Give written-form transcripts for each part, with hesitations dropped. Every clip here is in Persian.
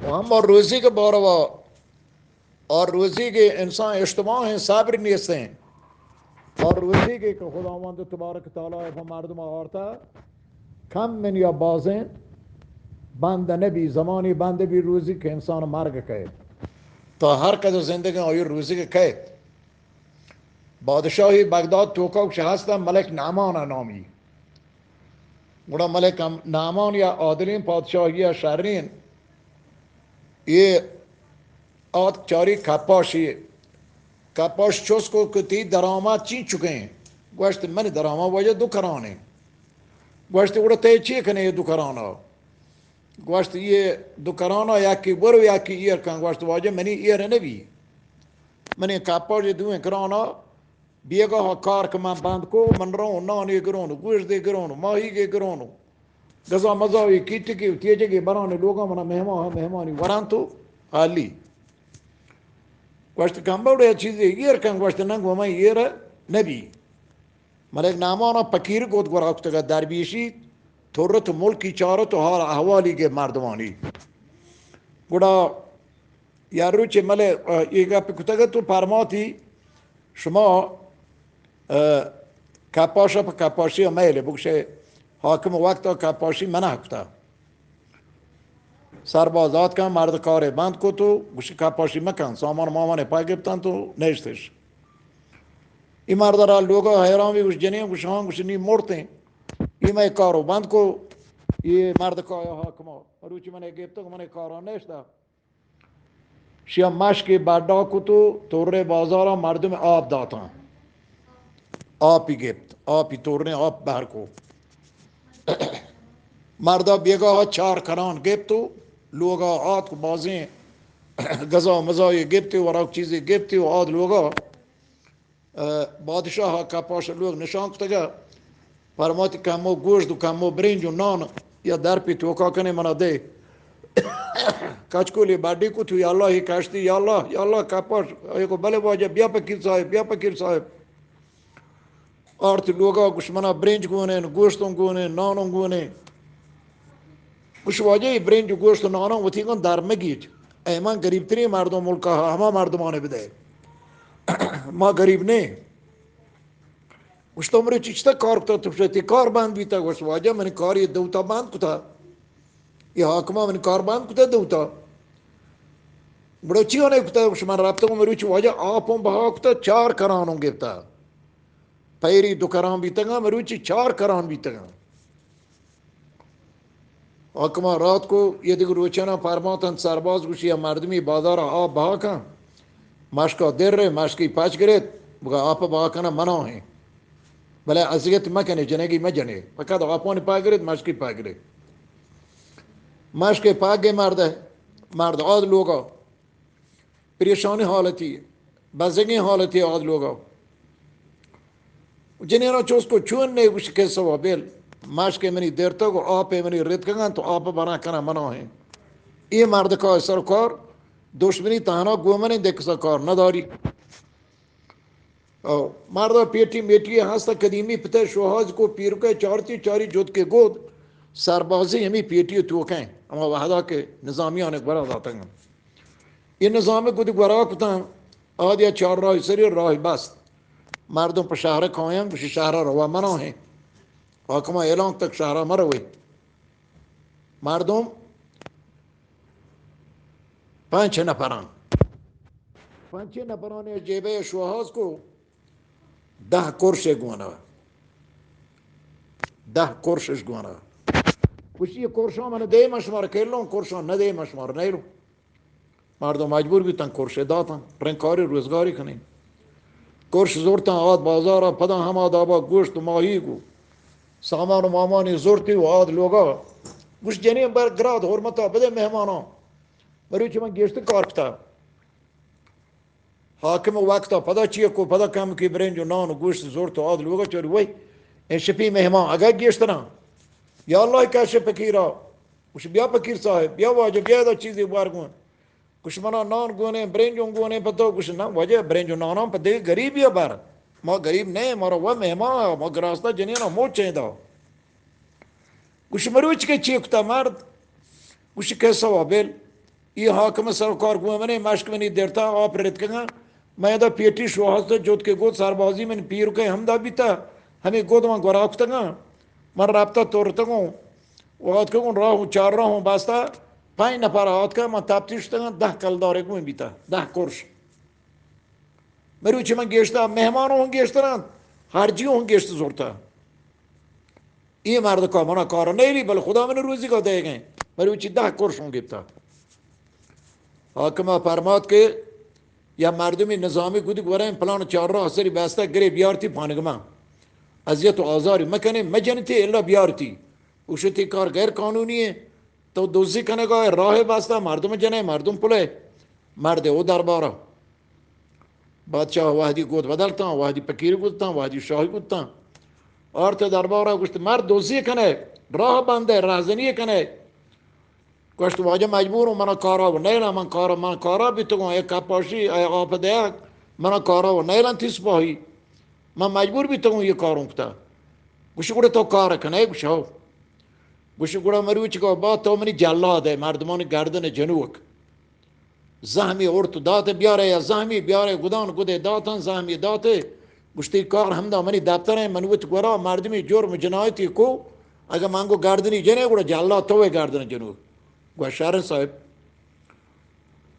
हम और रोज़ी के बारवा और रोज़ी के इंसान इज्तिमा हैं साबिर नीयत हैं और रोज़ी के खुदावंद तबारक तआला मर्दम औरता कम में या बाज़ें बंद नबी ज़मानी बंद भी रोज़ी के इंसान मार्ग कहे तो हर कदर ज़िंदगी और रोज़ी के कहे बादशाही बगदाद तोका शहस्ता मलिक नामान नामी बड़ा मलिक नामान या आदलीन बादशाही या शहरीन ये आद चारी कपाशी कपाश चोस को कती दरामाद ची चुके हैं गोश्त मैंने दरामा वजह दुखराने गोश्त उड़ते ची कने ये दुखराना गोश्त ये दुखराना या कि बरो या कि ईयर का गोश्त वजह मैंने ईयर ने भी मैंने कपाश ये दुए कराना बियगा कार कमा बंद को मन रहो ना ने करोनो गोश्त दे करोनो माही के करोनो गजा मजा ये कीट के तेज के बनाने लोगों मना मेहमानी वरान तो आली गोश्त कंबौड़े चीज़ ईयर का गोश्त नंग वमा ईयर नबी मलिक नामाना फकीर को गोराख्त का दरबीशी थोरत मुल्की चारत हार अहवाली के मर्दवानी गुड़ा यारू चे मले ये पिकुतगा तो परमाती शुमा कपाशा पर कपाशी मेले बुकशे हाकिम वक्त कपाशी मना हकता सरबाजात का मर्द कारे बंद को तो बुश कपाशी मकान सामान मामाने पागिबतान तो नेश्तिश इमारदार लोग हैरान भी उस जने कुछ हाँ कुछ नहीं मोड़ते ये मैं कारो बंद को ये मर्द का हाकिम रुचि मैंने गेप तक मैंने कारो नेश्ता शिया माश के बाडा को तो तोरे बाजारा मर्द में आप दाता आप ही गेप्त आप ही तोड़ने आप बाहर को मर्दा बेगा चार करान गेप तो लोग आत को बाजें गजा मजा ये गेपते और आप चीज़ें गेपते हो आद लोग बादशाह का पास लोग निशान तगा परमाति कमो गोश्त कमो ब्रेंज नान या दर पे तो का कने मना दे कचकोली बाडी को तू या अल्लाह ही काश्ती या अल्लाह का पास एक बले बाजे बिया फकीर साहब और तो लोग कुछ मना ब्रेंज गोने गोश्तों गोने नानों गोने कुछ वजह ब्रेंज गोश्त नानों वो थी कौन दर में गीच ऐमान गरीब तरी मर्दों मुल्क का हमा मर्दमाने बिदाए माँ गरीब ने उस तो मेरे चिश्ता कार तो तुझे कार बांध भी था उस वजह मैंने कार ये देवता बांध को था ये हाकमा मैंने कार बांध को था देवता बड़े अच्छी होने को था उस मन रात को मेरे वजह आपों बहा को था चार करानों के था पैरी दो करान भी तंगा मेरे चार करान भी तंगा हाकमा रात को ये देखो रोचना फरमातन सरबाज गुशिया मर्दमी बाजार आप बहा का माशका देर रहे माशकी पाँच गिरे आप बहा का ना मना है भले अजियत मकने जनेगी मैं जने पक्का तो आपो ने पा गिरे माशकी पा गिरे माश के पाक गए मर्द आद लोग परेशानी हालत ही बजगी हालत ही आद लोग जिन्हें ना उसको चुन नहीं कुछ कैसा हुआ बेल माश के मनी देर तक आप मनी रेत का तो आप बना करना मना है ये मर्द का सरकार दुश्मनी ताना गोमने देख सरकार नदारी मर्द पेटी मेटी हंसता कदीमी पिता शोहाज को पीर के चारी जोत के गोद सरबाजी हमें पेटी तोकें हम वहदा के निज़ामिया ने बड़ा जाता हैं ये निज़ाम गुद गरा कुता आदिया चार राह सरी राह बस मर्दों पर शहर खाएं कुछ शहर रवा मना है हाकमा एलान तक शहर मर हुए मर्दों पाँच नफरान ने जेबे शोहाज को 10 कोर्शे गुना 10 कोर्शेस गुना कुछ ये कोर्शों मैंने दे मशमार खेलों कोर्शों न दे मशमार नहीं लो मर्दों मजबूर भी तंग कोर्शे दाता रंकारी रोजगारी खने कोर्श जोरता आद बाजार पदा हम आदाबा गोश्त माही को सामान मामानी जोरती हो आद लोगा कुछ जने बर ग्राद होरमता बदे मेहमानों मरीच में गेश्त कारकता हाकिम वक्त पदा चिए को पदा कम की ब्रेन जो नान गोश्त जोर तो आद लोगा चोरी वही ए शपी मेहमान अगर गेश्त ना या अल्लाह का शे फकीरा कुछ बिया फकीर साहब बिया वाजब बिया दा चीज़ बार गुन कुछ मना नान गुने ब्रेन जो गुने पता कुछ ना वजह ब्रेन जो नाना पते गरीब या बार माँ गरीब नहीं मारा वह मेहमान माँ रास्ता जनिया ना मोच चाहिए था कुछ मरुच के चीखता मर्द कुछ कैसा हुआ बेल این حاکم سرکار گومنه مشک منی درتا آپ رت کنگا میں دا پیٹی شوہست جوت کے گود سربازی من پیر کے ہم دا بیتا ہمیں گود من گراکتا گا من رابطہ تورتا گا وقت که اون راه و 4 راه بسته 5 نفر آت که من تبتیش دادم 10 کلداره گویم بیتا 10 کرش مروچی من گشته مهمان اون گشترند هرجی اون گشت زورتا این مرد که من کارا نیری بل خدا من روزی که دیگه مروچی 10 کرش اون گفتا حاکم فرماد که یا مردمی نظامی کودی گوره پلان 4 راه سری بسته گری بیارتی پانگما اذیت و آزاری مکنه مجنتی الا بیارتی اوشتی کار غیر قانونیه تو دوزی کنه گاه راه بسته مردم جنه مردم پله مرد او درباره بادشاہ وحدی گود بدلتا وحدی پکیر گودتا وحدی شاهی گودتا آرت درباره گوشت مرد دوزی کنه راه بنده رهزنی کنه گوشت واجه مجبورم من کارا و نیلا من کارا بیتگم یک کپاشی آب دیگ من کارا و نیلا تیس باهی من مجبور بیتگم یک کارم کتا گوشت گوڑه تو کار کنه گوشت ها گوشت گوڑه مروچی که با تو منی جلاده مردمان گردن جنوک زهمی ارت داته بیاره یا زهمی بیاره گودان گوده داتن زهمی داته گوشتی کار همدا منی دفتره منوت گورا مردمی جرم جنایتی کو اگه منگو گردنی جنه گوڑه جلا توه گردن جنوک گوه شهر صاحب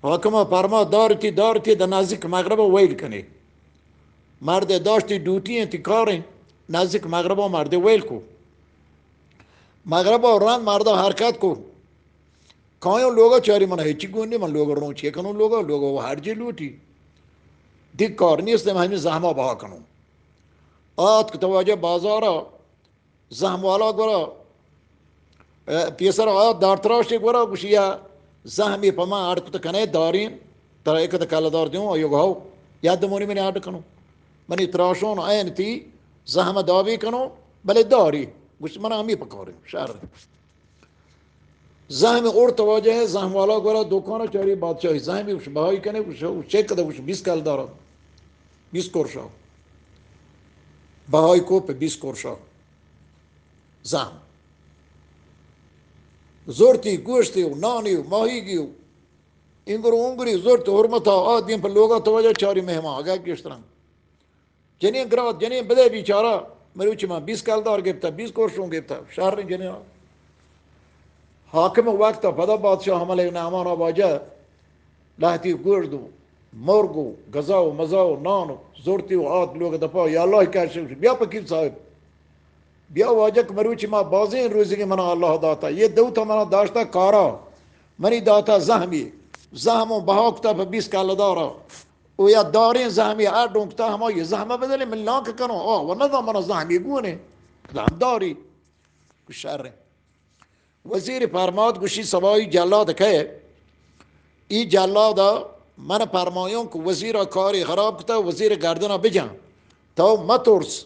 حاکم فرما دارتی در نزدیک مغرب ویل کنه مرد داشتی دوتی انتی کاری نزدیک مغرب مرد ویل کو مغرب ران مرد حرکت کو کایون لوگا چاری من هیچی گونی من لوگا رون چیه کنون لوگا هر جی لوٹی دیکھ کار نیستم همین زحمه بها کنون آت که تواجه بازارا زحمه والا گورا پیسر آیات دارتراشتی گورا گوشیا زحمی پا من آرد کتا کنه دارین ترا ایک تا کل دار دیون آیوگ هاو یاد دمونی منی آرد کنون منی تراشون این تی زحمه داوی کنون بله داری گوشت من همی پکاریم شهر زحم اور تواجه ہے زحم والا گورا دکانه چاری بادشاهی زحمی وش بهایی کنه وش چک کده وش 20 کل دارد 20 کرشا بهایی کو په 20 کرشا زحم زورتی گوشتی و نانی و ماهیگی و اینگرو اونگری زورت حرمتا آدیم پر لوگا تواجه چاری مهمان آگه گشترن جنین گراد جنین بده بیچارا مروچی من 20 کل دار گفتا 20 کرشون گفتا شهر جنین حاکم وقت پدا بادشاہ عمل نعمان آباجه لحتی گرد و مرگ و غذا و مزا و نان و زورتی و آت لوگ دپا یا الله کشم بیا پکیل صاحب بیا واجه که مروچی ما بازی این روزی که منا الله داتا یہ دو تا منا داشتا کارا منی داتا زحمی زحم و بها کتا پا 20 کال دارا و یا دارین زحمی اردون کتا هما یہ زحمه بدلی من لانک کنو و نظام منا زحمی گونه زحم داری کش شر وزیر فرماد گوشی سوای جلاد که ای جلاد من فرمایون که وزیر کاری خراب کتا وزیر گردنا بجان تو مترس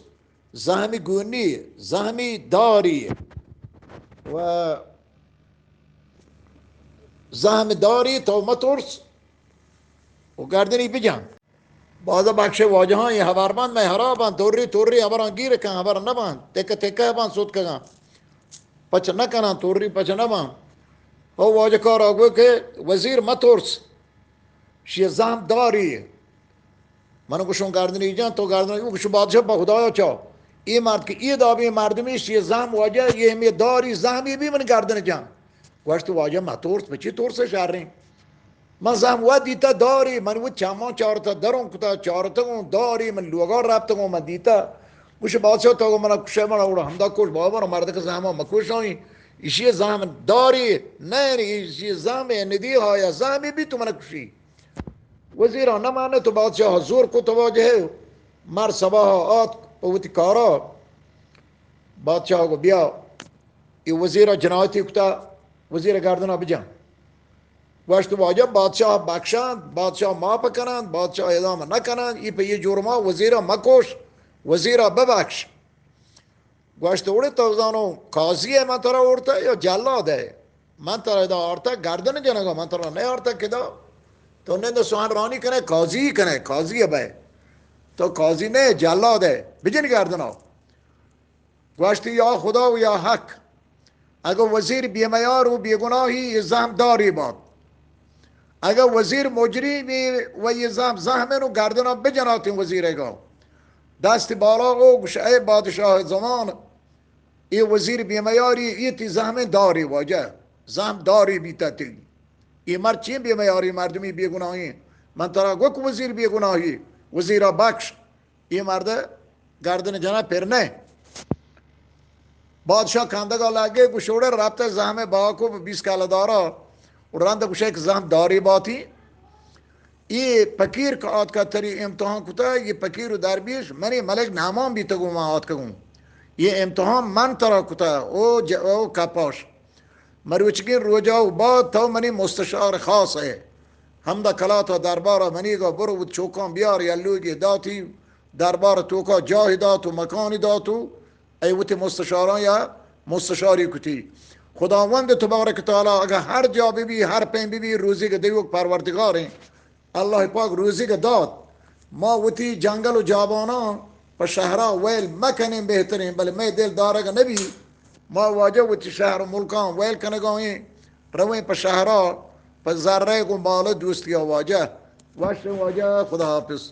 زحمی گونی زحمی داری و زحم داری تو مترس و گردنی بجان بعضا بخش واجه ها یہ خبربند میں خرابند توری خبران گیر کن خبر نبند تکه بند سود کن پچ نکنن توری پچ نبند او واجه کار آگوه که وزیر مترس شیه زحم داری منو گوشون گردنی جان تو گردنی گوشون بادشاہ با خدایا چا این مرد که این دابی مردمی شیه زحم واجه یه همی داری زحمی بی من گردنی جان گوشت واجه مترس بچی ترس شهرین من زحم و دیتا داری من و چامان چارتا درون کتا چارتا گون داری من لوگا رابطا گون من دیتا گوش بادشاہ تو منا کشه منا اوڑا همدا کوش بابا رو مرد که زحمه مکوش هایی ایشی زحم داری نه ایشی زحم ندی های زحمی بی تو منا کشی وزیران نمانه تو بادشاہ زور کو تواجه مر صباح آت اوتی کارا بادشاہ کو بیا ای وزیر جنایتی کتا وزیر گردنا بجان گوشت واجب بادشاہ بخشند بادشاہ معاف کنند بادشاہ ادامه نکنند ای پی جرما وزیر مکوش وزیر ببخش گوشت اوڑه تو زانو قاضی من ترا اوڑتا یا جلاد ہے من ترا دا آرتا گردن جنگا من ترا نہیں آرتا کدا تو نے سوان رانی کنے قاضی کنے قاضی ہے بھائی تو قاضی نے جلاد ہے بجن گردنا گوشت یا خدا و یا حق اگر وزیر بیمیار و بیگناهی زحم داری باد اگر وزیر مجری بی و یه زحمه رو گردنا بجناتیم وزیرگا دست بالا او گوشه ای بادشاه زمان ای وزیر بیمیاری ای تی زحمه داری واجه زحم داری بیتتی ای مرد چیم بیمیاری مردمی بیگناهی من ترا گو که وزیر بیگناهی وزیرا بخش ای مرد گردن جنا پر نه بادشاه کندگا لگه گوشوڑه رابطه زحمه با کو 20 کاله دارا و رنده گوشه که زحم داری باتی ये फकीर का औद का तरी इम्तहान कुता ये फकीर दरबीश मनी मलिक नामाम भी तगु मा औद कगु ये इम्तहान मन तरा कुता ओ कापाश मरुचगिन रोजाओ बाद तो मनी मुस्तशार खास है हमदा कलाता दरबार मनी का बुरो चौकान बियार यल्लुगी दाती दरबार तो का जाहिदात मकानी दातु ऐ वती मुस्तशारां या मुस्तशारी कुती खुदावंद तबारक तआला अगर हर जा भी हर पे भी रोजी के देवक परवरदिगार हैं الله پاک روزی که داد ما وتی جنگل و جابانا په شهرها ویل مکنیم بهترین بله می دل دارگه نبی ما واجه وتی شهر و ملکان ویل کنگاهی روی په شهرها په ذره گنباله دوستی واجه واشه واجه خدا حافظ